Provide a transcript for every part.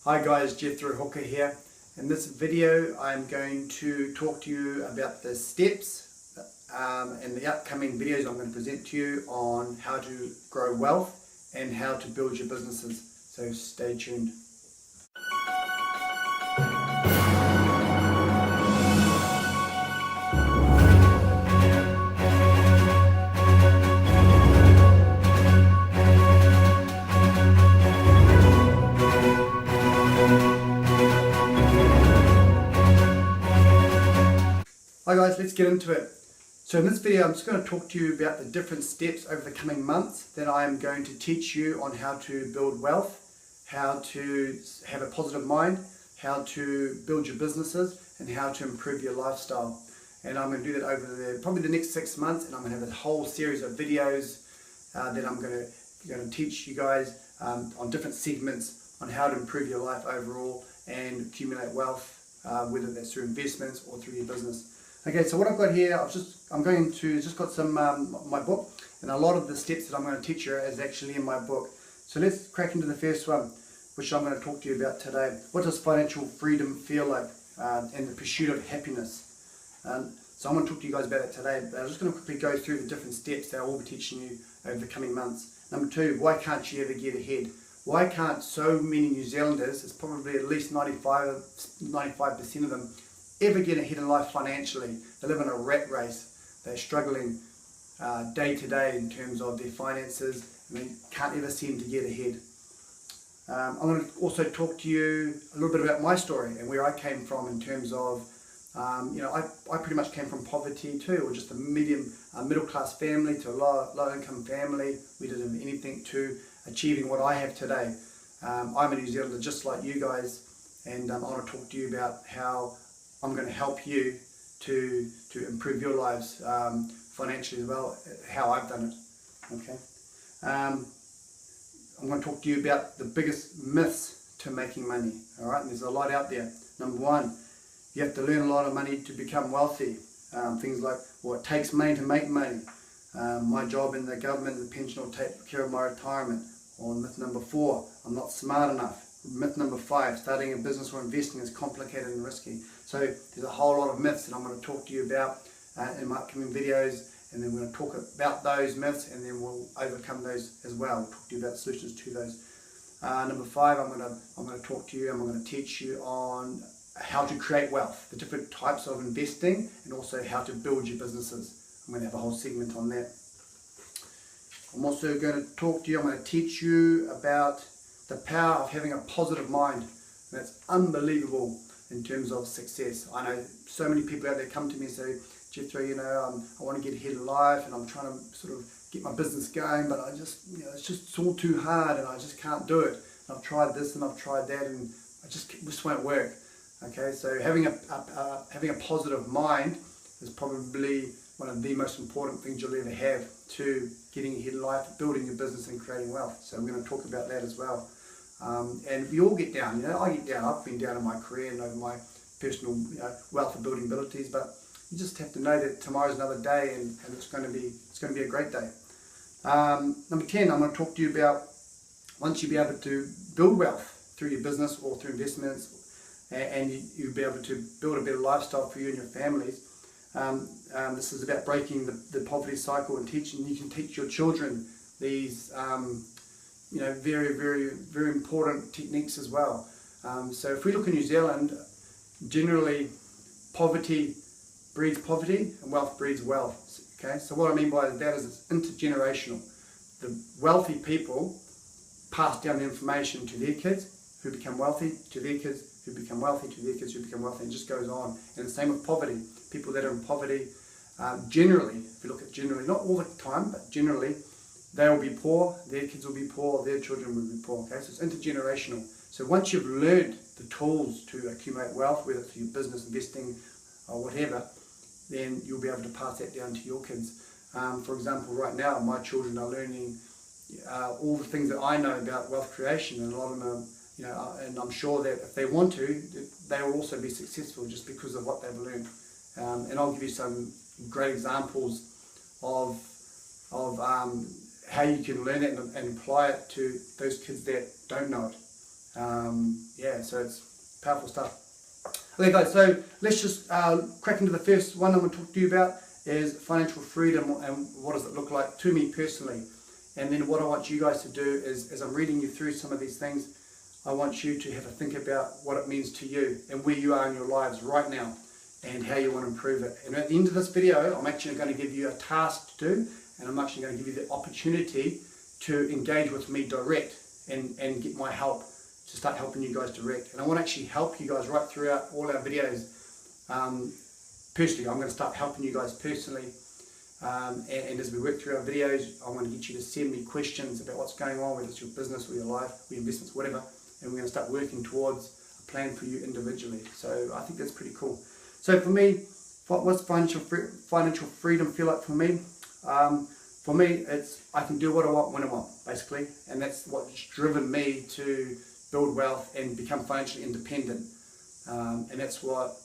Hi guys, Jethro Hooker here. In this video I'm going to talk to you about the steps in the upcoming videos I'm going to present to you on how to grow wealth and how to build your businesses. So stay tuned. Hi guys, let's get into it. So in this video I'm just going to talk to you about the different steps over the coming months that I am going to teach you on how to build wealth, how to have a positive mind, how to build your businesses and how to improve your lifestyle. And I'm going to do that over probably the next 6 months, and I'm going to have a whole series of videos that I'm going to teach you guys on different segments on how to improve your life overall and accumulate wealth, whether that's through investments or through your business. Okay, so what I've got here, I've just got some my book, and a lot of the steps that I'm going to teach you is actually in my book. So let's crack into the first one, which I'm going to talk to you about today. What does financial freedom feel like, and the pursuit of happiness? So I'm going to talk to you guys about it today, but I'm just going to quickly go through the different steps that I will be teaching you over the coming months. Number 2, why can't you ever get ahead? Why can't so many New Zealanders, it's probably at least 95% of them, ever get ahead in life financially? They live in a rat race. They're struggling day to day in terms of their finances, and they can't ever seem to get ahead. I'm going to also talk to you a little bit about my story and where I came from in terms of, I pretty much came from poverty too, or just a middle class family to a low income family. We didn't have anything to achieving what I have today. I'm a New Zealander just like you guys, and I want to talk to you about how I'm going to help you to improve your lives financially as well, how I've done it. Okay. I'm going to talk to you about the biggest myths to making money. All right, and there's a lot out there. Number 1, you have to learn a lot of money to become wealthy. Things like, well, it takes money to make money. My job in the government and the pension will take care of my retirement. Or myth number 4, I'm not smart enough. Myth number 5, starting a business or investing is complicated and risky. So there's a whole lot of myths that I'm going to talk to you about in my upcoming videos, and then we're going to talk about those myths, and then we'll overcome those as well. We'll talk to you about solutions to those. Number 5, I'm going to talk to you, and I'm going to teach you on how to create wealth, the different types of investing, and also how to build your businesses. I'm going to have a whole segment on that. I'm also going to talk to you, I'm going to teach you about the power of having a positive mind. That's unbelievable in terms of success. I know so many people out there come to me and say, Jethro, I want to get ahead in life and I'm trying to sort of get my business going, but it's all too hard and I just can't do it. And I've tried this and I've tried that and it just won't work. Okay, so having a positive mind is probably one of the most important things you'll ever have to getting ahead in life, building your business and creating wealth. So we're going to talk about that as well. And we all get down, I get down, I've been down in my career and over my personal wealth and building abilities, but you just have to know that tomorrow's another day and it's going to be a great day. Number 10, I'm going to talk to you about once you be able to build wealth through your business or through investments, and you'll be able to build a better lifestyle for you and your families. This is about breaking the poverty cycle and you can teach your children these very, very, very important techniques as well. So if we look in New Zealand, generally poverty breeds poverty and wealth breeds wealth. Okay, so what I mean by that is it's intergenerational. The wealthy people pass down the information to their kids, who become wealthy, to their kids, who become wealthy, to their kids, who become wealthy, and it just goes on. And the same with poverty. People that are in poverty, generally, if you look at generally, not all the time, but generally, they will be poor, their kids will be poor, their children will be poor. Okay, so it's intergenerational. So once you've learned the tools to accumulate wealth, whether it's your business, investing, or whatever, then you'll be able to pass that down to your kids. For example, right now, my children are learning all the things that I know about wealth creation, and a lot of them are, and I'm sure that if they want to, they will also be successful just because of what they've learned. And I'll give you some great examples of how you can learn it and apply it to those kids that don't know it. Okay, so it's powerful stuff. Okay guys, so let's just crack into the first one I'm going to talk to you about is financial freedom and what does it look like to me personally. And then what I want you guys to do is, as I'm reading you through some of these things, I want you to have a think about what it means to you and where you are in your lives right now and how you want to improve it. And at the end of this video, I'm actually going to give you a task to do, and I'm actually going to give you the opportunity to engage with me direct and get my help to start helping you guys direct. And I want to actually help you guys right throughout all our videos. Personally, I'm going to start helping you guys personally. And as we work through our videos, I want to get you to send me questions about what's going on, whether it's your business or your life, or your investments, whatever. And we're going to start working towards a plan for you individually. So I think that's pretty cool. So for me, what's financial freedom feel like for me? For me, it's I can do what I want when I want, basically. And that's what's driven me to build wealth and become financially independent. And that's what,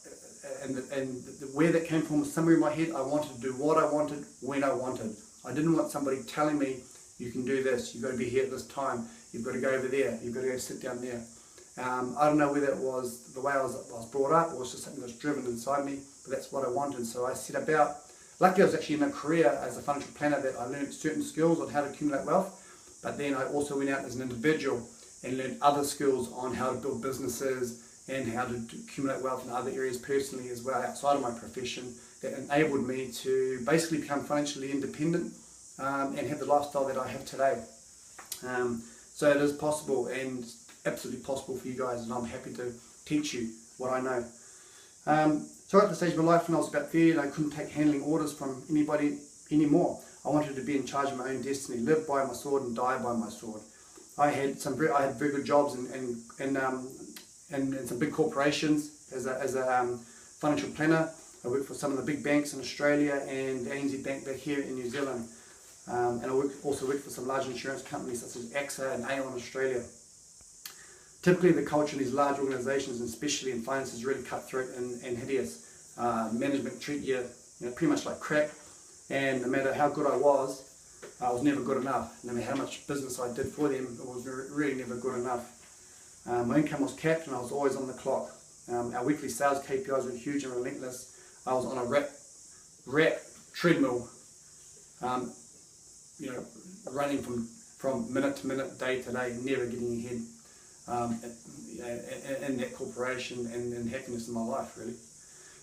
where that came from was somewhere in my head. I wanted to do what I wanted when I wanted. I didn't want somebody telling me, you can do this, you've got to be here at this time, you've got to go over there, you've got to go sit down there. I don't know whether it was the way I was brought up or it was just something that was driven inside me, but that's what I wanted. So I set about, luckily I was actually in a career as a financial planner that I learned certain skills on how to accumulate wealth, but then I also went out as an individual and learned other skills on how to build businesses and how to accumulate wealth in other areas personally as well outside of my profession that enabled me to basically become financially independent and have the lifestyle that I have today. So it is possible and absolutely possible for you guys, and I'm happy to teach you what I know. So at the stage of my life when I was about 30 and I couldn't take handling orders from anybody anymore. I wanted to be in charge of my own destiny, live by my sword and die by my sword. I had very good jobs and some big corporations as a financial planner. I worked for some of the big banks in Australia and the ANZ Bank back here in New Zealand. And I also worked for some large insurance companies such as AXA and Aon in Australia. Typically the culture in these large organisations, and especially in finance, is really cutthroat and hideous. Management treat you, pretty much like crap, and no matter how good I was never good enough. No matter how much business I did for them, it was really never good enough. My income was capped and I was always on the clock. Our weekly sales KPIs were huge and relentless. I was on a rat treadmill, running from minute to minute, day to day, never getting ahead in that corporation and happiness in my life, really.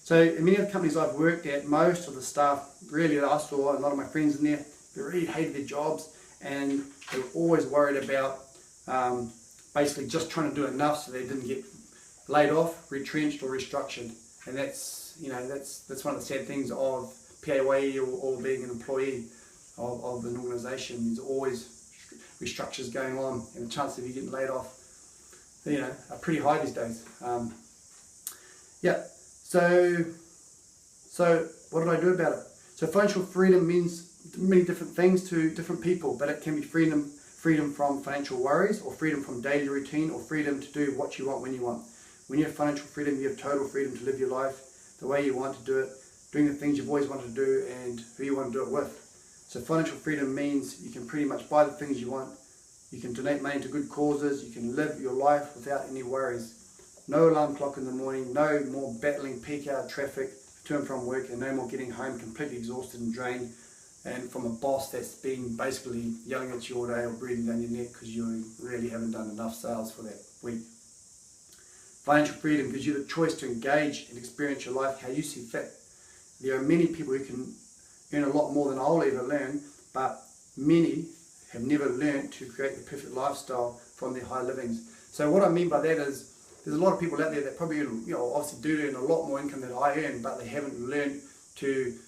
So in many of the companies I've worked at, most of the staff, really that I saw, a lot of my friends in there, they really hated their jobs and they were always worried about basically just trying to do enough so they didn't get laid off, retrenched or restructured. And that's one of the sad things of PAYE or being an employee of an organisation. There's always restructures going on, and the chances of you getting laid off, are pretty high these days. So what did I do about it? So financial freedom means many different things to different people, but it can be freedom from financial worries, or freedom from daily routine, or freedom to do what you want when you want. When you have financial freedom, you have total freedom to live your life the way you want to do it, doing the things you've always wanted to do and who you want to do it with. So financial freedom means you can pretty much buy the things you want, you can donate money to good causes, you can live your life without any worries. No alarm clock in the morning, no more battling peak hour traffic to and from work, and no more getting home completely exhausted and drained and from a boss that's been basically yelling at you all day or breathing down your neck because you really haven't done enough sales for that week. Financial freedom gives you the choice to engage and experience your life how you see fit. There are many people who can earn a lot more than I'll ever learn, but many have never learned to create the perfect lifestyle from their high livings. So what I mean by that is there's a lot of people out there that probably obviously do earn a lot more income than I earn, but they haven't learned to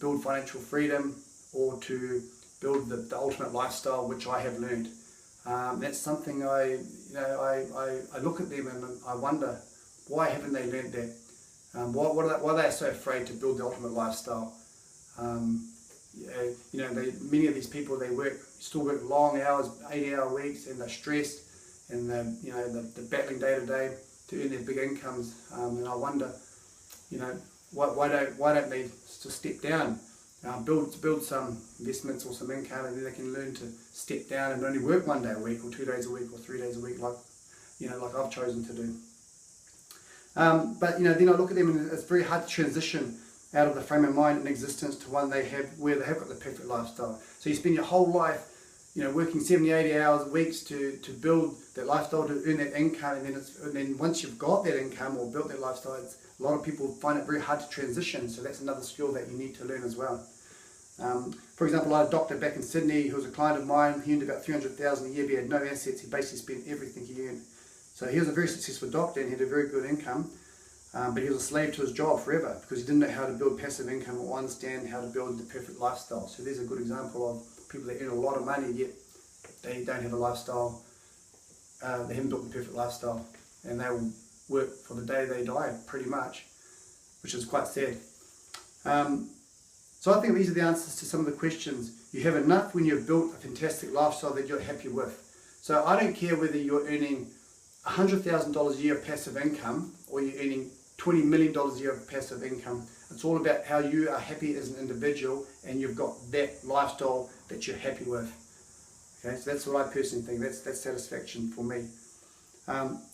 build financial freedom or to build the ultimate lifestyle which I have learned. That's something I look at them and I wonder, why haven't they learned that? Why are they so afraid to build the ultimate lifestyle? Many of these people, they still work long hours, 8-hour weeks, and they're stressed, and they're battling day to day to earn their big incomes. And I wonder, why don't they just step down, build some investments or some income, and then they can learn to step down and only work 1 day a week or 2 days a week or 3 days a week, like like I've chosen to do. But then I look at them and it's very hard to transition out of the frame of mind and existence to one where they have got the perfect lifestyle. So you spend your whole life, working 70, 80 hours weeks to build that lifestyle, to earn that income, and then once you've got that income or built that lifestyle, a lot of people find it very hard to transition. So that's another skill that you need to learn as well. For example, I had a doctor back in Sydney who was a client of mine. He earned about $300,000 a year, but he had no assets. He basically spent everything he earned. So he was a very successful doctor and he had a very good income, but he was a slave to his job forever because he didn't know how to build passive income or understand how to build the perfect lifestyle. So there's a good example of people that earn a lot of money yet they don't have a lifestyle, they haven't built the perfect lifestyle, and they will work for the day they die pretty much, which is quite sad. So I think these are the answers to some of the questions. You have enough when you've built a fantastic lifestyle that you're happy with. So I don't care whether you're earning $100,000 a year of passive income or you're earning $20 million a year of passive income. It's all about how you are happy as an individual and you've got that lifestyle that you're happy with. Okay, so that's what I personally think. That's satisfaction for me.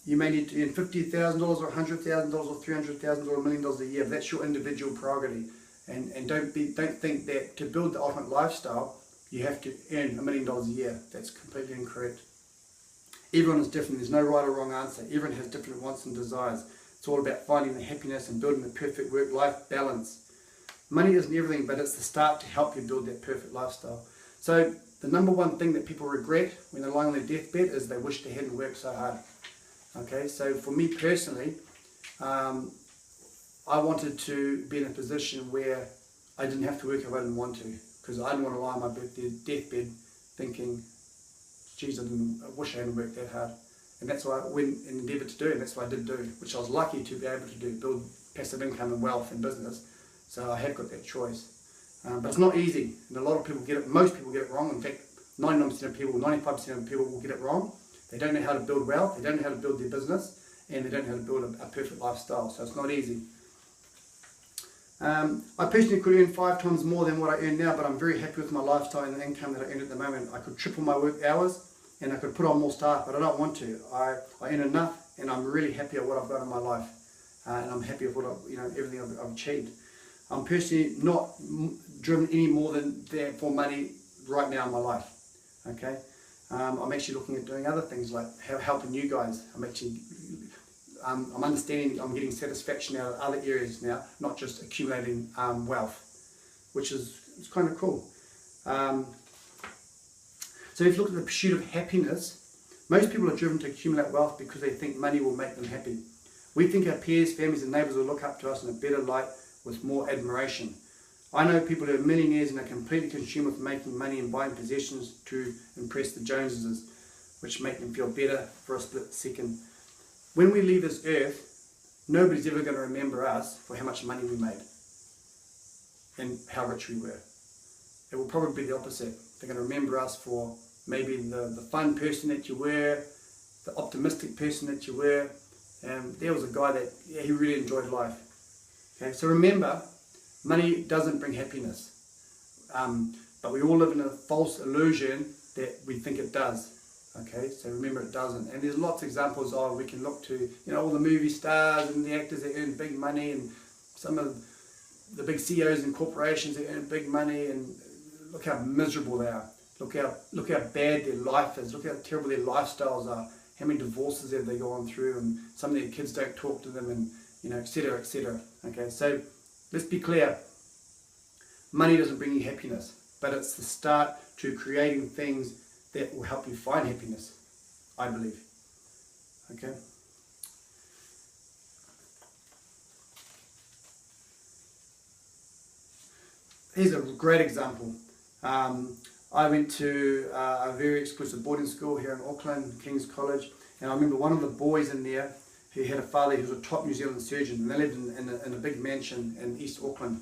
You may need to earn $50,000 or $100,000 or $300,000 or $1 million a year. That's your individual prerogative. And don't think that to build the ultimate lifestyle you have to earn $1 million a year. That's completely incorrect. Everyone is different. There's no right or wrong answer. Everyone has different wants and desires. It's all about finding the happiness and building the perfect work-life balance. Money isn't everything, but it's the start to help you build that perfect lifestyle. So the number one thing that people regret when they're lying on their deathbed is they wish they hadn't worked so hard. Okay, so for me personally, I wanted to be in a position where I didn't have to work if I didn't want to, because I didn't want to lie on my deathbed thinking, geez, I wish I hadn't worked that hard. And that's what I went and endeavoured to do, and that's what I did do, which I was lucky to be able to do, build passive income and wealth and business. So I have got that choice. But it's not easy, and a lot of people get it, most people get it wrong. In fact, 99% of people, 95% of people will get it wrong. They don't know how to build wealth, they don't know how to build their business, and they don't know how to build a perfect lifestyle. So it's not easy. I personally could earn 5 times more than what I earn now, but I'm very happy with my lifestyle and the income that I earn at the moment. I could triple my work hours and I could put on more staff, but I don't want to. I earn enough and I'm really happy at what I've got in my life, and I'm happy with what everything I've achieved. I'm personally not driven any more than that for money right now in my life. Okay, I'm actually looking at doing other things like helping you guys. I'm understanding I'm getting satisfaction out of other areas now, not just accumulating wealth, which is kind of cool. So if you look at the pursuit of happiness, most people are driven to accumulate wealth because they think money will make them happy. We think our peers, families and neighbours will look up to us in a better light with more admiration. I know people who are millionaires and are completely consumed with making money and buying possessions to impress the Joneses, which make them feel better for a split second. When we leave this earth, nobody's ever going to remember us for how much money we made and how rich we were. It will probably be the opposite. They're going to remember us for maybe the fun person that you were, the optimistic person that you were. And there was a guy that, yeah, he really enjoyed life. Okay, so remember, money doesn't bring happiness. But we all live in a false illusion that we think it does. Okay, so remember it doesn't. And there's lots of examples of, we can look to, all the movie stars and the actors that earn big money, and some of the big CEOs and corporations that earn big money, and look how miserable they are. Look how bad their life is. Look how terrible their lifestyles are. How many divorces have they gone through, and some of their kids don't talk to them, and etc., etc. Okay, so let's be clear. Money doesn't bring you happiness, but it's the start to creating things that will help you find happiness, I believe. Okay. Here's a great example. I went to a very exclusive boarding school here in Auckland, King's College, and I remember one of the boys in there who had a father who was a top New Zealand surgeon, and they lived in a big mansion in East Auckland.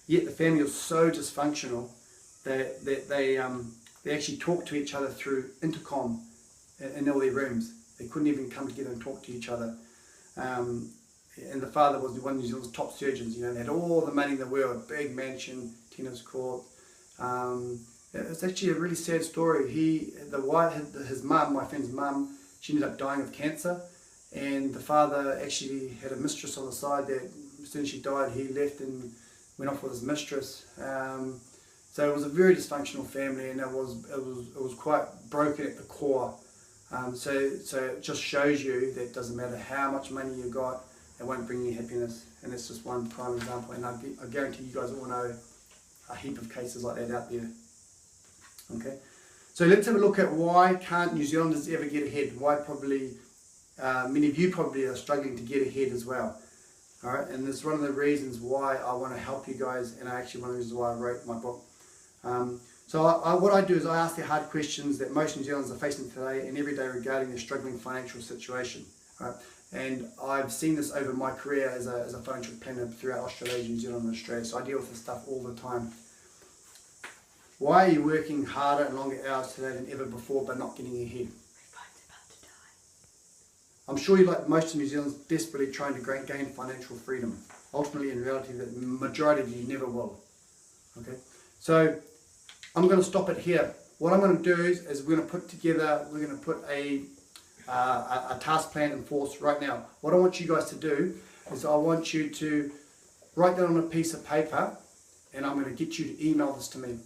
Yet the family was so dysfunctional that they actually talked to each other through intercom in all their rooms. They couldn't even come together and talk to each other. And the father was one of New Zealand's top surgeons. They had all the money in the world, big mansion, tennis court. It's actually a really sad story. His mum, my friend's mum, she ended up dying of cancer, and the father actually had a mistress on the side that as soon as she died he left and went off with his mistress. So it was a very dysfunctional family, and it was quite broken at the core. So it just shows you that it doesn't matter how much money you got, it won't bring you happiness. And that's just one prime example, and I guarantee you guys all know a heap of cases like that out there. Okay, so let's have a look at why can't New Zealanders ever get ahead. Why probably many of you probably are struggling to get ahead as well. Alright, and this is one of the reasons why I want to help you guys, and actually one of the reasons why I wrote my book. What I do is I ask the hard questions that most New Zealanders are facing today and every day regarding their struggling financial situation. Right? And I've seen this over my career as a financial planner throughout Australasia, New Zealand and Australia, so I deal with this stuff all the time. Why are you working harder and longer hours today than ever before but not getting ahead? I'm sure you're like most of New Zealanders, desperately trying to gain financial freedom. Ultimately, in reality, the majority of you never will. Okay, so I'm going to stop it here. What I'm going to do is we're going to put a task plan in force right now. What I want you guys to do is I want you to write that on a piece of paper, and I'm going to get you to email this to me,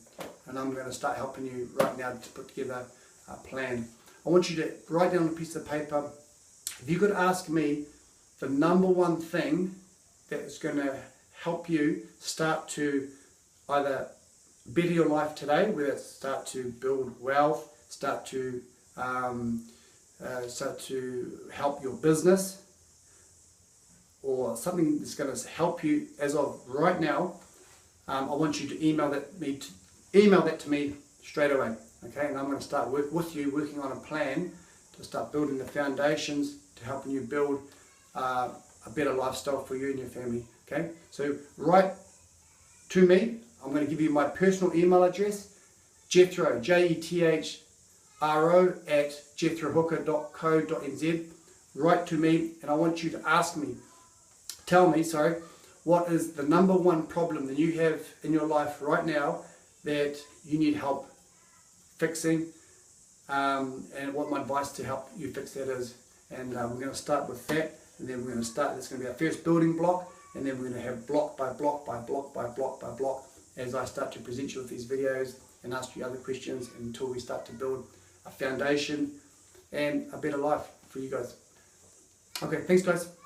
and I'm going to start helping you right now to put together a plan. I want you to write down on a piece of paper. If you could ask me the number one thing that is going to help you start to either better your life today, whether it's start to build wealth, start to help your business, or something that's going to help you as of right now, I want you to email that to me straight away. Okay, and I'm going to start working on a plan to start building the foundations to helping you build a better lifestyle for you and your family. Okay, so write to me. I'm going to give you my personal email address, Jethro, Jethro at jethrohooker.co.nz. Write to me, and I want you to tell me, what is the number one problem that you have in your life right now that you need help fixing, and what my advice to help you fix that is. And we're going to start with that, and then we're going to start, that's going to be our first building block, and then we're going to have block by block by block by block by block as I start to present you with these videos and ask you other questions until we start to build a foundation and a better life for you guys. Okay, thanks guys.